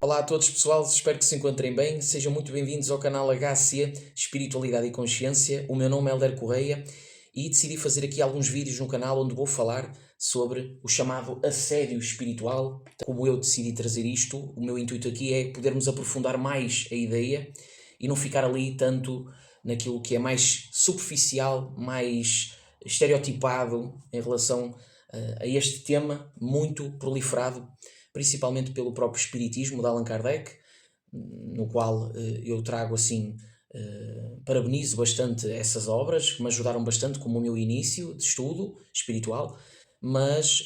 Olá a todos pessoal, espero que se encontrem bem, sejam muito bem-vindos ao canal HC Espiritualidade e Consciência. O meu nome é Helder Correia e decidi fazer aqui alguns vídeos no canal onde vou falar sobre o chamado assédio espiritual. Como eu decidi trazer isto, o meu intuito aqui é podermos aprofundar mais a ideia e não ficar ali tanto naquilo que é mais superficial, mais estereotipado em relação a este tema muito proliferado principalmente pelo próprio Espiritismo de Allan Kardec, no qual eu trago assim, parabenizo bastante essas obras, que me ajudaram bastante como o meu início de estudo espiritual, mas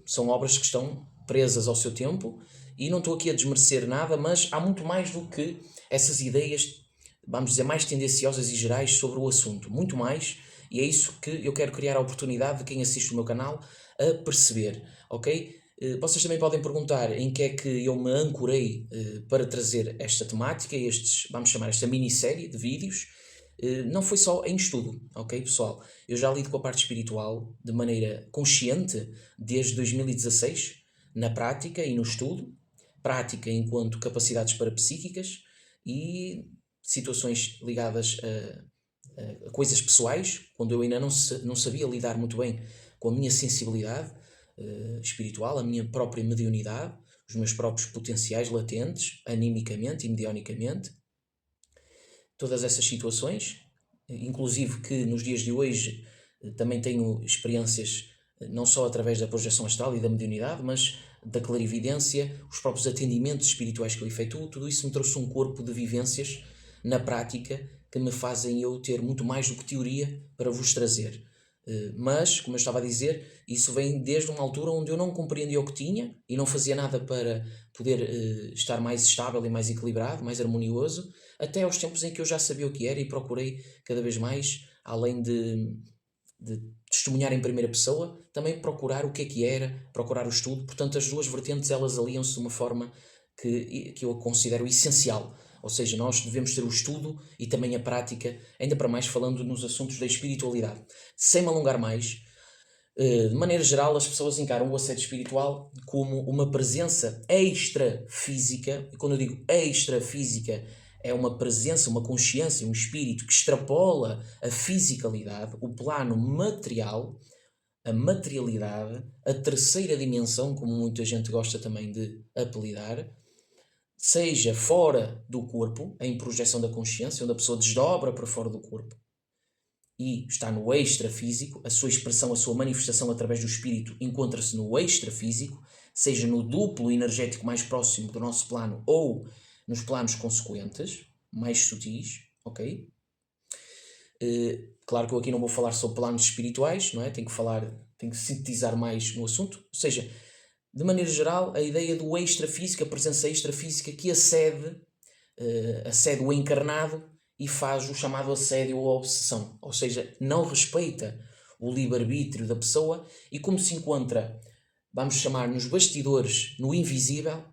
são obras que estão presas ao seu tempo e não estou aqui a desmerecer nada, mas há muito mais do que essas ideias, vamos dizer, mais tendenciosas e gerais sobre o assunto, muito mais, e é isso que eu quero criar a oportunidade de quem assiste o meu canal a perceber, ok? Vocês também podem perguntar em que é que eu me ancorei para trazer esta temática, vamos chamar esta minissérie de vídeos. Não foi só em estudo, ok, pessoal? Eu já lido com a parte espiritual de maneira consciente desde 2016, na prática e no estudo. Prática enquanto capacidades parapsíquicas e situações ligadas a coisas pessoais, quando eu ainda não sabia lidar muito bem com a minha sensibilidade espiritual, a minha própria mediunidade, os meus próprios potenciais latentes, animicamente e medionicamente. Todas essas situações, inclusive que nos dias de hoje também tenho experiências não só através da projeção astral e da mediunidade, mas da clarividência, os próprios atendimentos espirituais que eu efetuo, tudo isso me trouxe um corpo de vivências na prática que me fazem eu ter muito mais do que teoria para vos trazer. Mas, como eu estava a dizer, isso vem desde uma altura onde eu não compreendia o que tinha e não fazia nada para poder estar mais estável e mais equilibrado, mais harmonioso, até aos tempos em que eu já sabia o que era e procurei cada vez mais, além de testemunhar em primeira pessoa, também procurar o que era, procurar o estudo. Portanto, as duas vertentes elas aliam-se de uma forma que eu considero essencial. Ou seja, nós devemos ter o estudo e também a prática, ainda para mais falando nos assuntos da espiritualidade. Sem me alongar mais, de maneira geral, as pessoas encaram o assédio espiritual como uma presença extrafísica, e quando eu digo extrafísica, é uma presença, uma consciência, um espírito que extrapola a fisicalidade, o plano material, a materialidade, a terceira dimensão, como muita gente gosta também de apelidar, seja fora do corpo, em projeção da consciência, onde a pessoa desdobra para fora do corpo, e está no extrafísico, a sua expressão, a sua manifestação através do espírito encontra-se no extrafísico, seja no duplo energético mais próximo do nosso plano ou nos planos consequentes, mais sutis, ok? Claro que eu aqui não vou falar sobre planos espirituais, não é? Tenho que sintetizar mais no assunto, ou seja, de maneira geral, a ideia do extrafísico, a presença extrafísica que acede o encarnado e faz o chamado assédio ou obsessão, ou seja, não respeita o livre-arbítrio da pessoa e como se encontra, vamos chamar, nos bastidores, no invisível,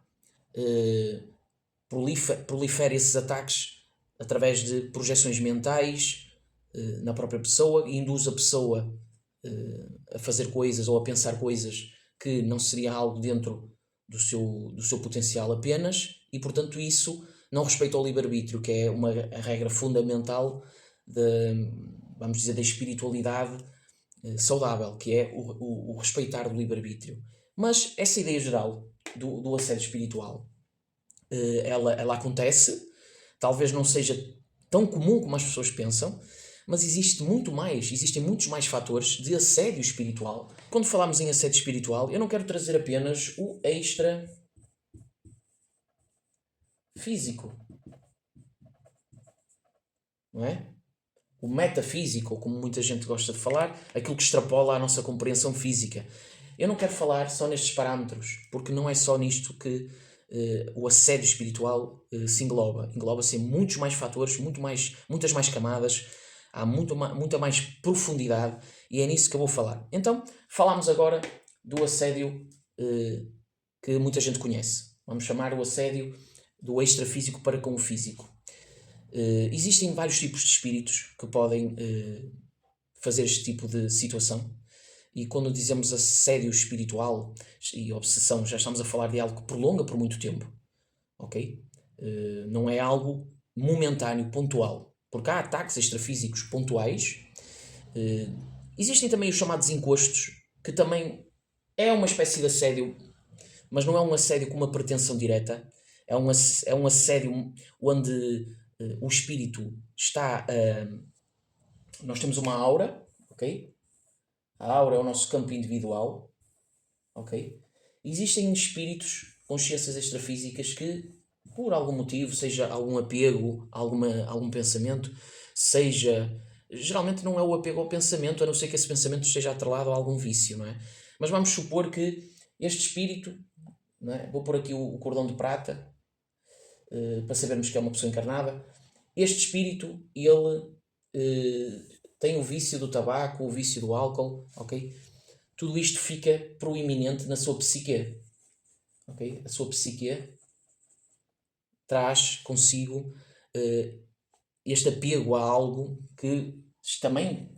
prolifera esses ataques através de projeções mentais na própria pessoa e induz a pessoa a fazer coisas ou a pensar coisas que não seria algo dentro do seu potencial apenas e, portanto, isso não respeita ao livre-arbítrio, que é a regra fundamental vamos dizer, da espiritualidade saudável, que é o respeitar do livre-arbítrio. Mas essa ideia geral do assédio espiritual, ela acontece, talvez não seja tão comum como as pessoas pensam, mas existem muitos mais fatores de assédio espiritual. Quando falamos em assédio espiritual, eu não quero trazer apenas o extra físico, não é? O metafísico, ou como muita gente gosta de falar, aquilo que extrapola a nossa compreensão física. Eu não quero falar só nestes parâmetros, porque não é só nisto que o assédio espiritual se engloba. Engloba-se em muitos mais fatores, muitas mais camadas, há muita mais profundidade e é nisso que eu vou falar. Então, falamos agora do assédio que muita gente conhece. Vamos chamar o assédio do extrafísico para com o físico. Existem vários tipos de espíritos que podem fazer este tipo de situação. E quando dizemos assédio espiritual e obsessão, já estamos a falar de algo que prolonga por muito tempo. ok? Não é algo momentâneo, pontual, porque há ataques extrafísicos pontuais. Existem também os chamados encostos, que também é uma espécie de assédio, mas não é um assédio com uma pretensão direta. É um assédio onde o espírito está. Nós temos uma aura, ok? A aura é o nosso campo individual, ok? Existem espíritos, consciências extrafísicas que, por algum motivo, seja algum apego, algum pensamento, seja. Geralmente não é o apego ao pensamento, a não ser que esse pensamento esteja atrelado a algum vício, não é? Mas vamos supor que este espírito, não é? Vou pôr aqui o cordão de prata, para sabermos que é uma pessoa encarnada. Este espírito, ele tem o vício do tabaco, o vício do álcool, ok? Tudo isto fica proeminente na sua psique, ok? A sua psique traz consigo este apego a algo que também,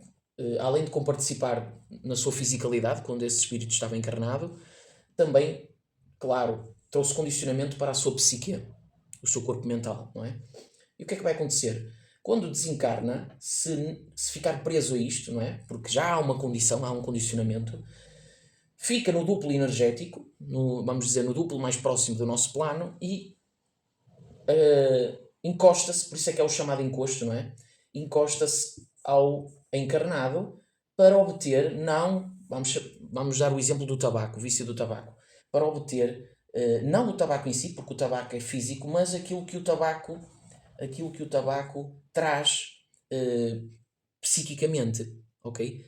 além de comparticipar na sua fisicalidade, quando esse espírito estava encarnado, também, claro, trouxe condicionamento para a sua psique, o seu corpo mental, não é? E o que é que vai acontecer? Quando desencarna, se ficar preso a isto, não é? Porque já há uma condição, há um condicionamento, fica no duplo energético, vamos dizer, no duplo mais próximo do nosso plano e encosta-se, por isso é que é o chamado encosto, não é? Encosta-se ao encarnado para obter, não, vamos dar o exemplo do tabaco, o vício do tabaco, para obter, não o tabaco em si, porque o tabaco é físico, mas aquilo que o tabaco traz psiquicamente, ok?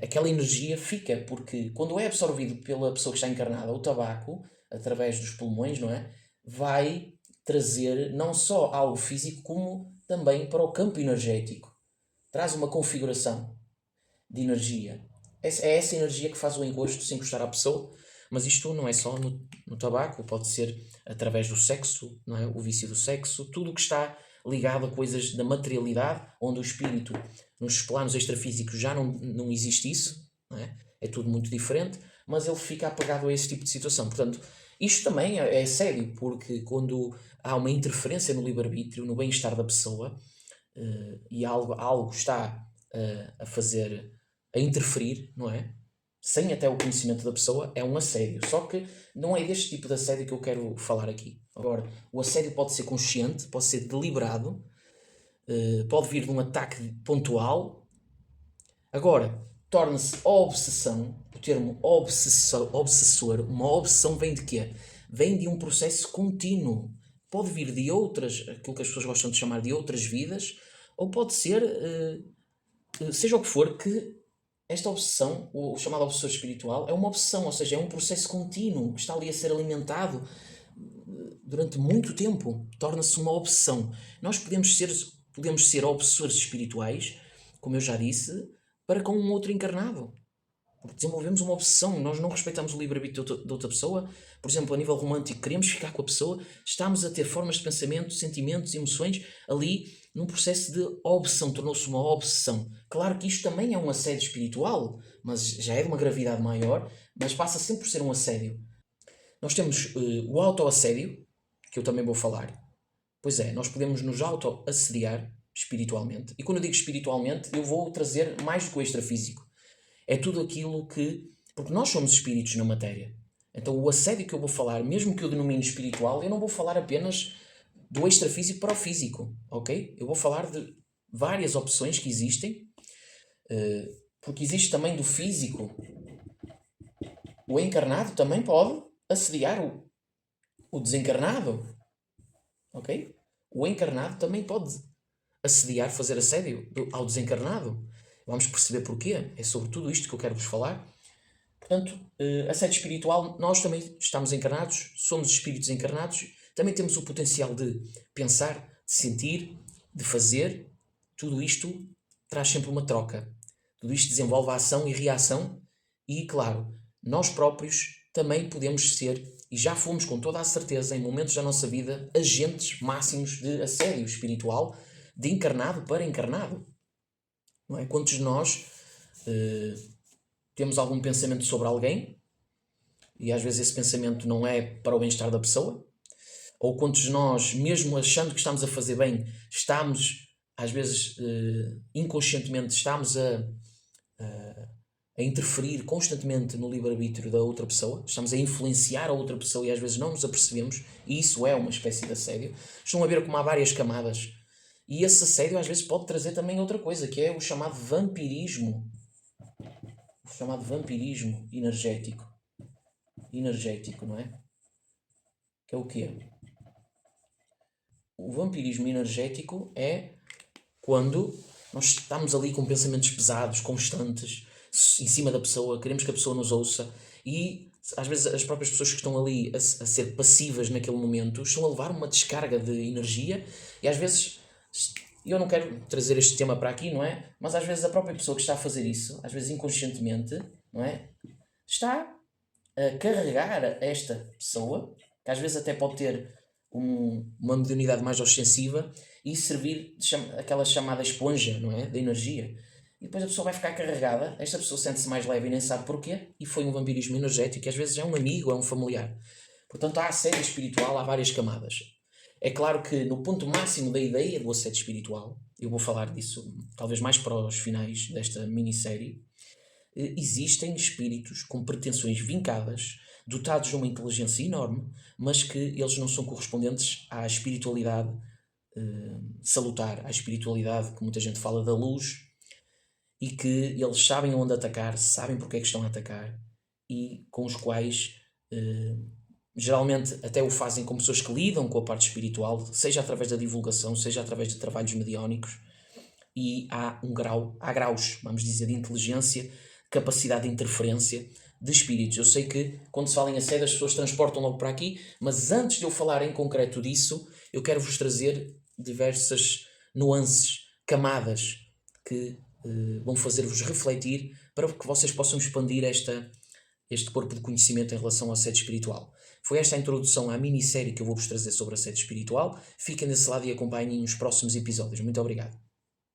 Aquela energia fica, porque quando é absorvido pela pessoa que está encarnada, o tabaco, através dos pulmões, não é? Vai trazer não só algo físico, como também para o campo energético. Traz uma configuração de energia. É essa energia que faz o engosto sem encostar à pessoa, mas isto não é só no tabaco, pode ser através do sexo, não é? O vício do sexo, tudo o que está ligado a coisas da materialidade, onde o espírito, nos planos extrafísicos, já não existe isso, não é? É tudo muito diferente, mas ele fica apegado a esse tipo de situação. Portanto, isto também é sério, porque quando há uma interferência no livre-arbítrio, no bem-estar da pessoa, e algo está a interferir, não é? Sem até o conhecimento da pessoa, é um assédio. Só que não é deste tipo de assédio que eu quero falar aqui. Agora, o assédio pode ser consciente, pode ser deliberado, pode vir de um ataque pontual. Agora, torna-se obsessão, o termo obsessor, uma obsessão vem de quê? Vem de um processo contínuo. Pode vir de outras, aquilo que as pessoas gostam de chamar de outras vidas, ou pode ser, seja o que for, que esta obsessão, o chamado obsessor espiritual, é uma obsessão, ou seja, é um processo contínuo que está ali a ser alimentado durante muito tempo. Torna-se uma obsessão. Nós podemos ser obsessores espirituais, como eu já disse, para com um outro encarnado. Porque desenvolvemos uma obsessão, nós não respeitamos o livre-arbítrio de outra pessoa. Por exemplo, a nível romântico, queremos ficar com a pessoa, estamos a ter formas de pensamento, sentimentos, emoções ali num processo de obsessão, tornou-se uma obsessão. Claro que isto também é um assédio espiritual, mas já é de uma gravidade maior, mas passa sempre por ser um assédio. Nós temos o autoassédio, que eu também vou falar. Pois é, nós podemos nos auto-assediar espiritualmente. E quando eu digo espiritualmente, eu vou trazer mais do que o extrafísico. É tudo aquilo que... Porque nós somos espíritos na matéria. Então o assédio que eu vou falar, mesmo que eu denomine espiritual, eu não vou falar apenas do extrafísico para o físico, ok? Eu vou falar de várias opções que existem, porque existe também do físico. O encarnado também pode assediar o desencarnado, ok? O encarnado também pode assediar, fazer assédio ao desencarnado. Vamos perceber porquê. É sobre tudo isto que eu quero vos falar. Portanto, assédio espiritual, nós também estamos encarnados, somos espíritos encarnados, também temos o potencial de pensar, de sentir, de fazer. Tudo isto traz sempre uma troca. Tudo isto desenvolve ação e reação e, claro, nós próprios também podemos ser, e já fomos com toda a certeza, em momentos da nossa vida, agentes máximos de assédio espiritual, de encarnado para encarnado. Não é? Quantos de nós temos algum pensamento sobre alguém e às vezes esse pensamento não é para o bem-estar da pessoa, Ou quantos de nós, mesmo achando que estamos a fazer bem, estamos, às vezes, inconscientemente, estamos a interferir constantemente no livre-arbítrio da outra pessoa, estamos a influenciar a outra pessoa e às vezes não nos apercebemos, e isso é uma espécie de assédio. Estão a ver como há várias camadas. E esse assédio às vezes pode trazer também outra coisa, que é o chamado vampirismo. O chamado vampirismo energético. Energético, não é? Que é o quê? O vampirismo energético é quando nós estamos ali com pensamentos pesados, constantes, em cima da pessoa, queremos que a pessoa nos ouça e às vezes as próprias pessoas que estão ali a ser passivas naquele momento estão a levar uma descarga de energia e às vezes, eu não quero trazer este tema para aqui, não é? Mas às vezes a própria pessoa que está a fazer isso, às vezes inconscientemente, não é? Está a carregar esta pessoa, que às vezes até pode ter uma mediunidade mais ostensiva e servir de aquela chamada esponja, não é? Da energia. E depois a pessoa vai ficar carregada, esta pessoa sente-se mais leve e nem sabe porquê, e foi um vampirismo energético, e às vezes é um amigo, é um familiar. Portanto, há assédio espiritual, há várias camadas. É claro que no ponto máximo da ideia do assédio espiritual, eu vou falar disso talvez mais para os finais desta minissérie, existem espíritos com pretensões vincadas, dotados de uma inteligência enorme, mas que eles não são correspondentes à espiritualidade salutar, à espiritualidade que muita gente fala da luz, e que eles sabem onde atacar, sabem porque é que estão a atacar, e com os quais geralmente até o fazem com pessoas que lidam com a parte espiritual, seja através da divulgação, seja através de trabalhos mediónicos, e há graus, vamos dizer, de inteligência, capacidade de interferência de espíritos. Eu sei que quando se fala em assédio as pessoas transportam logo para aqui, mas antes de eu falar em concreto disso, eu quero vos trazer diversas nuances, camadas que vão fazer-vos refletir para que vocês possam expandir este corpo de conhecimento em relação ao assédio espiritual. Foi esta a introdução à minissérie que eu vou-vos trazer sobre assédio espiritual. Fiquem desse lado e acompanhem os próximos episódios. Muito obrigado.